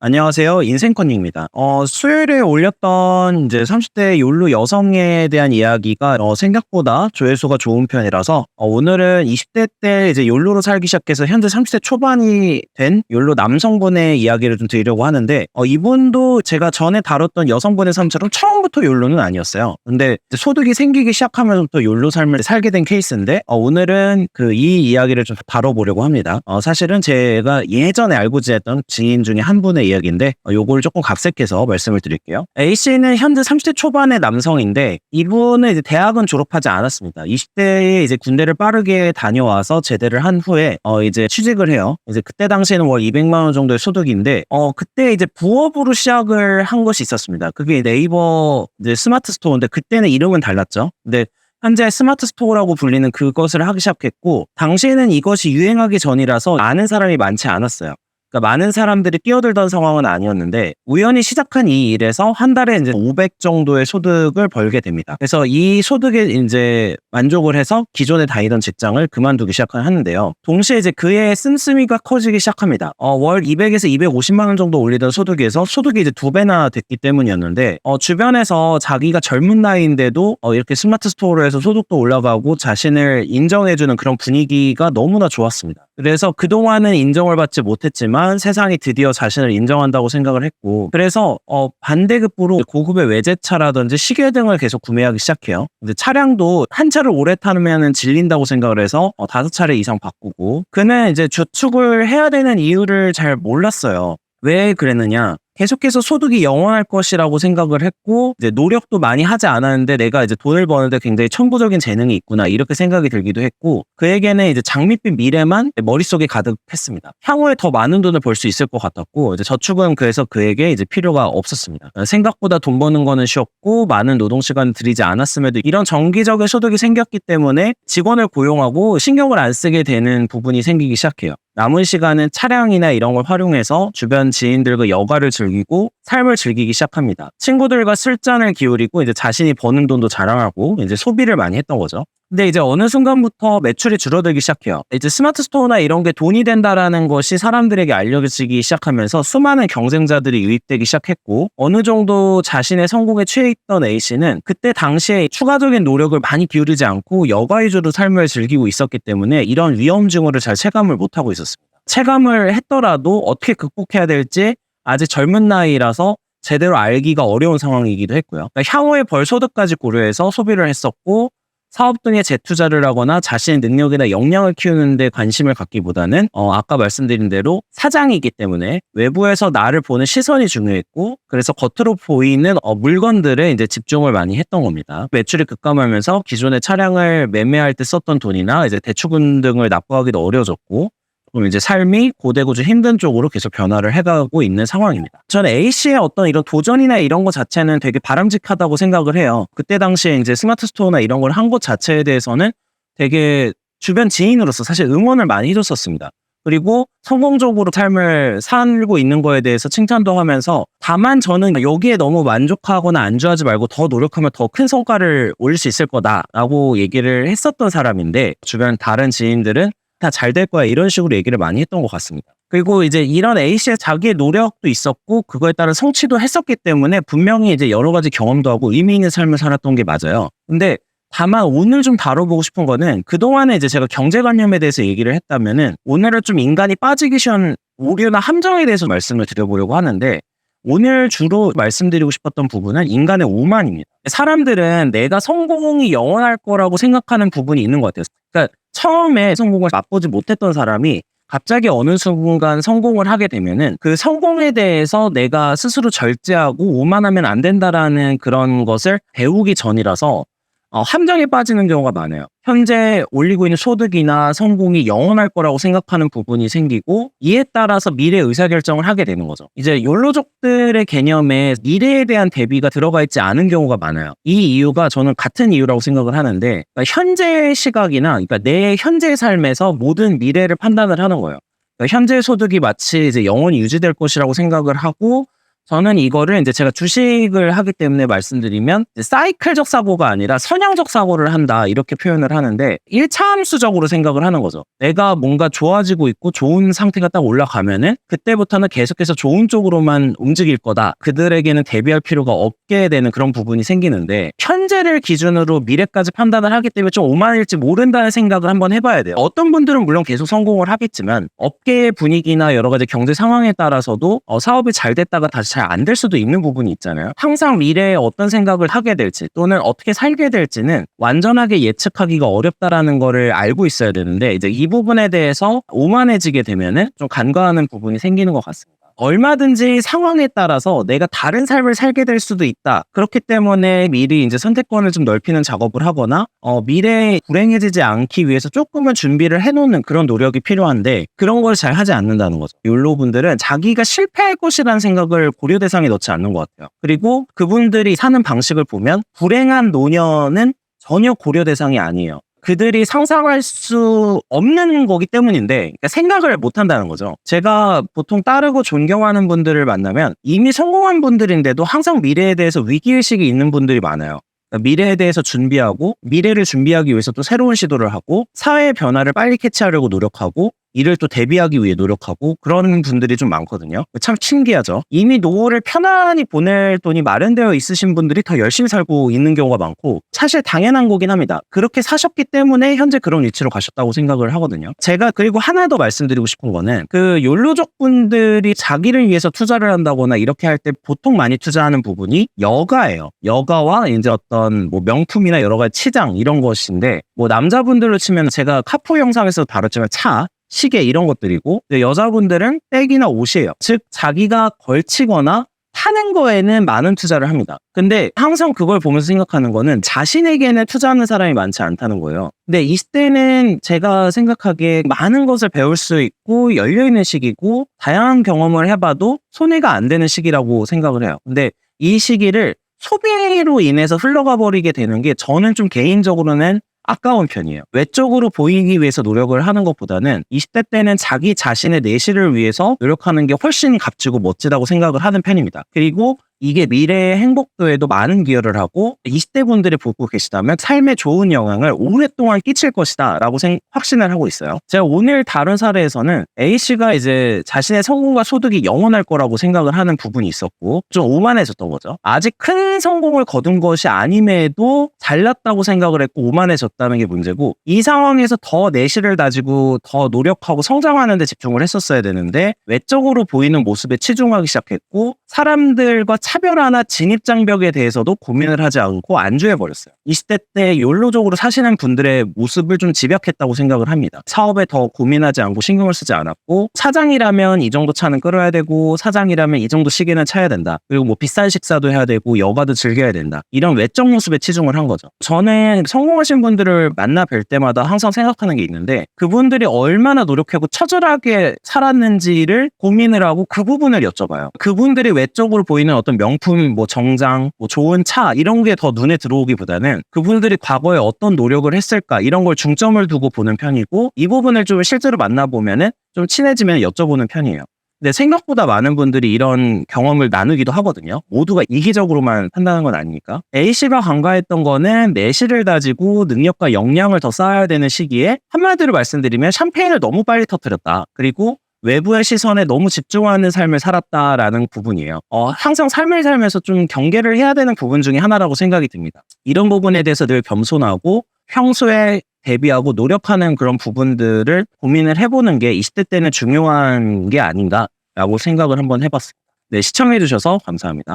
안녕하세요. 인생컨닝입니다. 수요일에 올렸던 이제 30대 욜로 여성에 대한 이야기가 생각보다 조회수가 좋은 편이라서 오늘은 20대 때 이제 욜로로 살기 시작해서 현재 30대 초반이 된 욜로 남성분의 이야기를 좀 드리려고 하는데 이분도 제가 전에 다뤘던 여성분의 삶처럼 처음부터 욜로는 아니었어요. 근데 이제 소득이 생기기 시작하면서부터 욜로 삶을 살게 된 케이스인데 오늘은 이 이야기를 좀 다뤄보려고 합니다. 사실은 제가 예전에 알고 지냈던 지인 중에 한 분의 이야기인데 요걸 조금 각색해서 말씀을 드릴게요. A씨는 현재 30대 초반의 남성인데 이분은 이제 대학은 졸업하지 않았습니다. 20대에 이제 군대를 빠르게 다녀와서 제대를 한 후에 이제 취직을 해요. 이제 그때 당시에는 월 200만 원 정도의 소득인데 그때 이제 부업으로 시작을 한 것이 있었습니다. 그게 네이버 이제 스마트 스토어인데 그때는 이름은 달랐죠. 근데 현재 스마트 스토어라고 불리는 그것을 하기 시작했고 당시에는 이것이 유행하기 전이라서 아는 사람이 많지 않았어요. 그러니까 많은 사람들이 뛰어들던 상황은 아니었는데 우연히 시작한 이 일에서 한 달에 이제 500 정도의 소득을 벌게 됩니다. 그래서 이 소득에 이제 만족을 해서 기존에 다니던 직장을 그만두기 시작하는데요. 동시에 이제 그의 씀씀이가 커지기 시작합니다. 월 200에서 250만 원 정도 올리던 소득에서 소득이 이제 2배나 됐기 때문이었는데 주변에서 자기가 젊은 나이인데도 이렇게 스마트 스토어로 해서 소득도 올라가고 자신을 인정해주는 그런 분위기가 너무나 좋았습니다. 그래서 그동안은 인정을 받지 못했지만 세상이 드디어 자신을 인정한다고 생각을 했고 그래서 반대급부로 고급의 외제차라든지 시계 등을 계속 구매하기 시작해요. 근데 차량도 한 차를 오래 타면 질린다고 생각을 해서 5차례 이상 바꾸고 그는 이제 저축을 해야 되는 이유를 잘 몰랐어요. 왜 그랬느냐? 계속해서 소득이 영원할 것이라고 생각을 했고 이제 노력도 많이 하지 않았는데 내가 이제 돈을 버는데 굉장히 천부적인 재능이 있구나 이렇게 생각이 들기도 했고 그에게는 이제 장밋빛 미래만 머릿속에 가득했습니다. 향후에 더 많은 돈을 벌 수 있을 것 같았고 이제 저축은 그래서 그에게 이제 필요가 없었습니다. 생각보다 돈 버는 거는 쉬웠고 많은 노동 시간을 들이지 않았음에도 이런 정기적인 소득이 생겼기 때문에 직원을 고용하고 신경을 안 쓰게 되는 부분이 생기기 시작해요. 남은 시간은 차량이나 이런 걸 활용해서 주변 지인들과 여가를 즐기고 삶을 즐기기 시작합니다. 친구들과 술잔을 기울이고 이제 자신이 버는 돈도 자랑하고 이제 소비를 많이 했던 거죠. 근데 이제 어느 순간부터 매출이 줄어들기 시작해요. 이제 스마트 스토어나 이런 게 돈이 된다라는 것이 사람들에게 알려지기 시작하면서 수많은 경쟁자들이 유입되기 시작했고 어느 정도 자신의 성공에 취해 있던 A씨는 그때 당시에 추가적인 노력을 많이 기울이지 않고 여가 위주로 삶을 즐기고 있었기 때문에 이런 위험 징후를 잘 체감을 못하고 있었습니다. 체감을 했더라도 어떻게 극복해야 될지 아직 젊은 나이라서 제대로 알기가 어려운 상황이기도 했고요. 그러니까 향후에 벌 소득까지 고려해서 소비를 했었고 사업 등에 재투자를 하거나 자신의 능력이나 역량을 키우는 데 관심을 갖기보다는 아까 말씀드린 대로 사장이기 때문에 외부에서 나를 보는 시선이 중요했고 그래서 겉으로 보이는 물건들에 이제 집중을 많이 했던 겁니다. 매출이 급감하면서 기존의 차량을 매매할 때 썼던 돈이나 이제 대출금 등을 납부하기도 어려워졌고 그럼 이제 삶이 고되고 좀 힘든 쪽으로 계속 변화를 해가고 있는 상황입니다. 저는 A씨의 어떤 이런 도전이나 이런 것 자체는 되게 바람직하다고 생각을 해요. 그때 당시에 이제 스마트 스토어나 이런 걸 한 것 자체에 대해서는 되게 주변 지인으로서 사실 응원을 많이 해줬었습니다. 그리고 성공적으로 삶을 살고 있는 거에 대해서 칭찬도 하면서 다만 저는 여기에 너무 만족하거나 안주하지 말고 더 노력하면 더 큰 성과를 올릴 수 있을 거다라고 얘기를 했었던 사람인데 주변 다른 지인들은 다 잘 될 거야 이런 식으로 얘기를 많이 했던 것 같습니다. 그리고 이제 이런 A씨의 자기의 노력도 있었고 그거에 따른 성취도 했었기 때문에 분명히 이제 여러 가지 경험도 하고 의미 있는 삶을 살았던 게 맞아요. 근데 다만 오늘 좀 다뤄보고 싶은 거는 그동안에 이제 제가 경제관념에 대해서 얘기를 했다면은 오늘은 좀 인간이 빠지기 쉬운 오류나 함정에 대해서 말씀을 드려보려고 하는데 오늘 주로 말씀드리고 싶었던 부분은 인간의 오만입니다. 사람들은 내가 성공이 영원할 거라고 생각하는 부분이 있는 것 같아요. 그러니까 처음에 성공을 맛보지 못했던 사람이 갑자기 어느 순간 성공을 하게 되면은 그 성공에 대해서 내가 스스로 절제하고 오만하면 안 된다라는 그런 것을 배우기 전이라서 함정에 빠지는 경우가 많아요. 현재 올리고 있는 소득이나 성공이 영원할 거라고 생각하는 부분이 생기고 이에 따라서 미래 의사결정을 하게 되는 거죠. 이제 욜로족들의 개념에 미래에 대한 대비가 들어가 있지 않은 경우가 많아요. 이 이유가 저는 같은 이유라고 생각을 하는데 그러니까 현재 시각이나 그러니까 내 현재 삶에서 모든 미래를 판단을 하는 거예요. 그러니까 현재 소득이 마치 이제 영원히 유지될 것이라고 생각을 하고 저는 이거를 이제 제가 주식을 하기 때문에 말씀드리면 이제 사이클적 사고가 아니라 선형적 사고를 한다 이렇게 표현을 하는데 1차함수적으로 생각을 하는 거죠. 내가 뭔가 좋아지고 있고 좋은 상태가 딱 올라가면은 그때부터는 계속해서 좋은 쪽으로만 움직일 거다. 그들에게는 대비할 필요가 없게 되는 그런 부분이 생기는데 현재를 기준으로 미래까지 판단을 하기 때문에 좀 오만일지 모른다는 생각을 한번 해봐야 돼요. 어떤 분들은 물론 계속 성공을 하겠지만 업계의 분위기나 여러 가지 경제 상황에 따라서도 사업이 잘 됐다가 다시 잘 안 될 수도 있는 부분이 있잖아요. 항상 미래에 어떤 생각을 하게 될지 또는 어떻게 살게 될지는 완전하게 예측하기가 어렵다라는 거를 알고 있어야 되는데 이제 이 부분에 대해서 오만해지게 되면은 좀 간과하는 부분이 생기는 것 같습니다. 얼마든지 상황에 따라서 내가 다른 삶을 살게 될 수도 있다. 그렇기 때문에 미리 이제 선택권을 좀 넓히는 작업을 하거나 미래에 불행해지지 않기 위해서 조금은 준비를 해놓는 그런 노력이 필요한데 그런 걸 잘 하지 않는다는 거죠. 욜로 분들은 자기가 실패할 것이라는 생각을 고려 대상에 넣지 않는 것 같아요. 그리고 그분들이 사는 방식을 보면 불행한 노년은 전혀 고려 대상이 아니에요. 그들이 상상할 수 없는 거기 때문인데 그러니까 생각을 못 한다는 거죠. 제가 보통 따르고 존경하는 분들을 만나면 이미 성공한 분들인데도 항상 미래에 대해서 위기의식이 있는 분들이 많아요. 그러니까 미래에 대해서 준비하고 미래를 준비하기 위해서 또 새로운 시도를 하고 사회의 변화를 빨리 캐치하려고 노력하고 이를 또 대비하기 위해 노력하고 그런 분들이 좀 많거든요. 참 신기하죠. 이미 노후를 편안히 보낼 돈이 마련되어 있으신 분들이 더 열심히 살고 있는 경우가 많고 사실 당연한 거긴 합니다. 그렇게 사셨기 때문에 현재 그런 위치로 가셨다고 생각을 하거든요. 제가 그리고 하나 더 말씀드리고 싶은 거는 그 욜로족 분들이 자기를 위해서 투자를 한다거나 이렇게 할 때 보통 많이 투자하는 부분이 여가예요. 여가와 이제 어떤 뭐 명품이나 여러 가지 치장 이런 것인데 뭐 남자분들로 치면 제가 카푸 영상에서 다뤘지만 차 시계 이런 것들이고 여자분들은 백이나 옷이에요. 즉 자기가 걸치거나 타는 거에는 많은 투자를 합니다. 근데 항상 그걸 보면서 생각하는 거는 자신에게는 투자하는 사람이 많지 않다는 거예요. 근데 20대는 제가 생각하기에 많은 것을 배울 수 있고 열려있는 시기고 다양한 경험을 해봐도 손해가 안 되는 시기라고 생각을 해요. 근데 이 시기를 소비로 인해서 흘러가 버리게 되는 게 저는 좀 개인적으로는 아까운 편이에요. 외적으로 보이기 위해서 노력을 하는 것보다는 20대 때는 자기 자신의 내실을 위해서 노력하는 게 훨씬 값지고 멋지다고 생각을 하는 편입니다. 그리고 이게 미래의 행복도에도 많은 기여를 하고 20대 분들이 보고 계시다면 삶에 좋은 영향을 오랫동안 끼칠 것이다 라고 확신을 하고 있어요. 제가 오늘 다룬 사례에서는 A씨가 이제 자신의 성공과 소득이 영원할 거라고 생각을 하는 부분이 있었고 좀 오만해졌던 거죠. 아직 큰 성공을 거둔 것이 아님에도 잘났다고 생각을 했고 오만해졌다는 게 문제고 이 상황에서 더 내실을 다지고 더 노력하고 성장하는 데 집중을 했었어야 되는데 외적으로 보이는 모습에 치중하기 시작했고 사람들과 차별화나 진입장벽에 대해서도 고민을 하지 않고 안주해버렸어요. 20대 때 욜로적으로 사시는 분들의 모습을 좀 집약했다고 생각을 합니다. 사업에 더 고민하지 않고 신경을 쓰지 않았고 사장이라면 이 정도 차는 끌어야 되고 사장이라면 이 정도 시계는 차야 된다. 그리고 뭐 비싼 식사도 해야 되고 여가도 즐겨야 된다. 이런 외적 모습에 치중을 한 거죠. 저는 성공하신 분들을 만나 뵐 때마다 항상 생각하는 게 있는데 그분들이 얼마나 노력하고 처절하게 살았는지를 고민을 하고 그 부분을 여쭤봐요. 그분들이 외적으로 보이는 어떤 명품, 뭐 정장, 뭐 좋은 차 이런 게 더 눈에 들어오기보다는 그분들이 과거에 어떤 노력을 했을까 이런 걸 중점을 두고 보는 편이고 이 부분을 좀 실제로 만나보면은 좀 친해지면 여쭤보는 편이에요. 근데 생각보다 많은 분들이 이런 경험을 나누기도 하거든요. 모두가 이기적으로만 한다는 건 아니니까. A씨가 간과했던 거는 내실을 다지고 능력과 역량을 더 쌓아야 되는 시기에 한마디로 말씀드리면 샴페인을 너무 빨리 터뜨렸다. 그리고 외부의 시선에 너무 집중하는 삶을 살았다라는 부분이에요. 항상 삶을 살면서 좀 경계를 해야 되는 부분 중에 하나라고 생각이 듭니다. 이런 부분에 대해서 늘 겸손하고 평소에 대비하고 노력하는 그런 부분들을 고민을 해보는 게 20대 때는 중요한 게 아닌가라고 생각을 한번 해봤습니다. 네, 시청해주셔서 감사합니다.